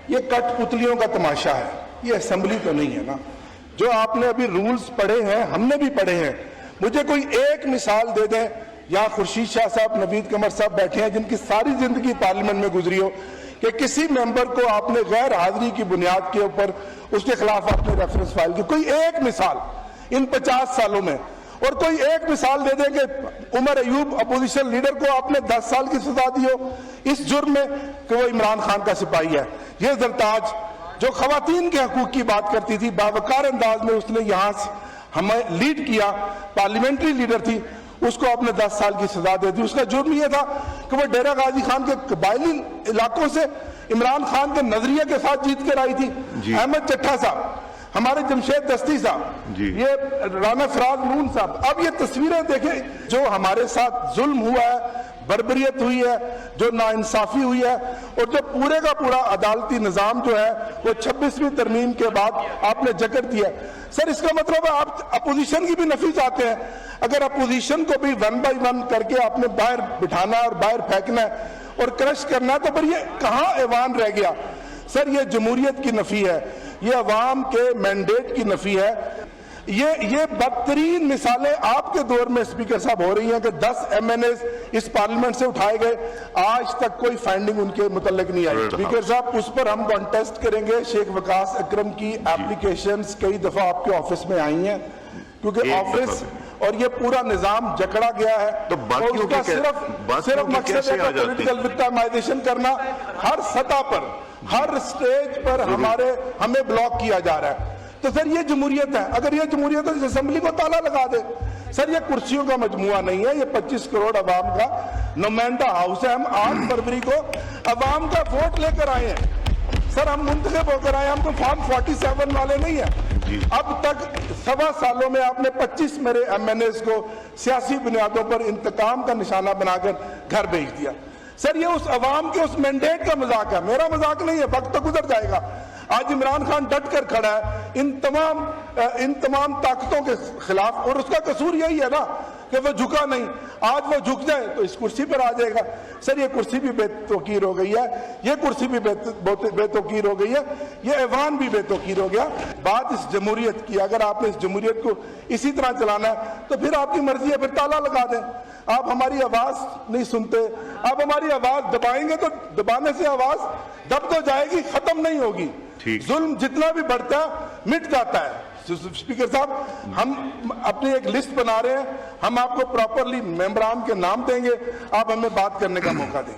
یہ کٹ پتلیوں کا تماشا ہے، یہ اسمبلی تو نہیں ہے نا۔ جو آپ نے ابھی رولز پڑھے ہیں، ہم نے بھی پڑھے ہیں، مجھے کوئی ایک مثال دے دیں۔ یہاں خورشید شاہ صاحب، نوید قمر صاحب بیٹھے ہیں جن کی ساری زندگی پارلیمنٹ میں گزری ہو کہ کسی ممبر کو آپ نے غیر حاضری کی بنیاد کے اوپر اس کے خلاف آپ نے ریفرنس فائل کی، کوئی ایک مثال ان 50 سالوں میں۔ اور کوئی ایک مثال دے دیں کہ عمر ایوب اپوزیشن لیڈر کو آپ نے 10 سال کی سزا دی ہو اس جرم میں کہ وہ عمران خان کا سپاہی ہے۔ یہ زرتاج جو خواتین کے حقوق کی بات کرتی تھی، باوقار انداز میں اس نے یہاں سے ہمیں لیڈ کیا، پارلیمنٹری لیڈر تھی، اس کو آپ نے 10 سال کی سزا دے دی۔ اس کا جرم یہ تھا کہ وہ ڈیرہ غازی خان کے قبائلی علاقوں سے عمران خان کے نظریے کے ساتھ جیت کر آئی تھی۔ احمد چٹھا صاحب، ہمارے جمشید دستی صاحب، یہ رانا فراز نون صاحب، اب یہ تصویریں دیکھیں جو ہمارے ساتھ ظلم ہوا ہے، بربریت ہوئی ہے، جو ناانصافی ہوئی ہے، اور جو پورے کا پورا عدالتی نظام جو ہے وہ 26ویں ترمیم کے بعد آپ نے جکڑ دیا۔ سر اس کا مطلب ہے آپ اپوزیشن کی بھی نفی چاہتے ہیں۔ اگر اپوزیشن کو بھی 1 بائی 1 کر کے آپ نے باہر بٹھانا اور باہر پھینکنا ہے اور کرش کرنا ہے تو پھر یہ کہاں ایوان رہ گیا؟ سر یہ جمہوریت کی نفی ہے، یہ عوام کے مینڈیٹ کی نفی ہے۔ یہ بدترین مثالیں آپ کے دور میں اسپیکر صاحب ہو رہی ہیں کہ 10 MNAs اس پارلیمنٹ سے اٹھائے گئے، آج تک کوئی فائنڈنگ ان کے متعلق نہیں آئی۔ اسپیکر صاحب اس پر ہم کانٹیسٹ کریں گے۔ شیخ وقاص اکرم کی اپلیکیشنز کئی دفعہ آپ کے آفس میں آئی ہیں کیونکہ آفس اور یہ پورا نظام جکڑا گیا ہے، اور اس کا صرف مقصد ہے کہ پولیٹیکل وکٹمائزیشن کرنا، ہر سطح پر، ہر سٹیج پر ہمیں بلاک کیا جا رہا ہے۔ تو سر یہ جمہوریت ہے؟ اگر یہ جمہوریت ہے تو اسمبلی کو تالا لگا دے۔ سر یہ کرسیوں کا مجموعہ نہیں ہے، یہ 25 کروڑ عوام کا نمائندہ ہاؤس ہے۔ ہم 8 فروری کو عوام کا ووٹ لے کر آئے ہیں، سر ہم منتخب ہو کر آئے ہیں، ہم تو فارم 47 والے نہیں ہیں۔ اب تک 1.25 سالوں میں آپ نے 25 میرے MNAs کو سیاسی بنیادوں پر انتقام کا نشانہ بنا کر گھر بھیج دیا۔ سر یہ اس عوام کے اس مینڈیٹ کا مذاق ہے، میرا مذاق نہیں ہے، وقت تو گزر جائے گا۔ آج عمران خان ڈٹ کر کھڑا ہے ان تمام طاقتوں کے خلاف، اور اس کا قصور یہی ہے نا کہ وہ جھکا نہیں۔ آج وہ جھک جائے تو اس کرسی پر آ جائے گا۔ سر یہ کرسی بھی بے توقیر ہو گئی ہے، یہ کرسی بھی بے توقیر ہو گئی ہے، یہ ایوان بھی بے توقیر ہو گیا۔ بات اس جمہوریت کی، اگر آپ نے اس جمہوریت کو اسی طرح چلانا ہے تو پھر آپ کی مرضی ہے، پھر تالا لگا دیں۔ آپ ہماری آواز نہیں سنتے، آپ ہماری آواز دبائیں گے تو دبانے سے آواز دب تو جائے گی، ختم نہیں ہوگی۔ ظلم جتنا بھی بڑھتا ہے مٹ جاتا ہے۔ اسپیکر صاحب ہم اپنی ایک لسٹ بنا رہے ہیں، ہم آپ کو پراپرلی ممبران کے نام دیں گے، آپ ہمیں بات کرنے کا موقع دیں۔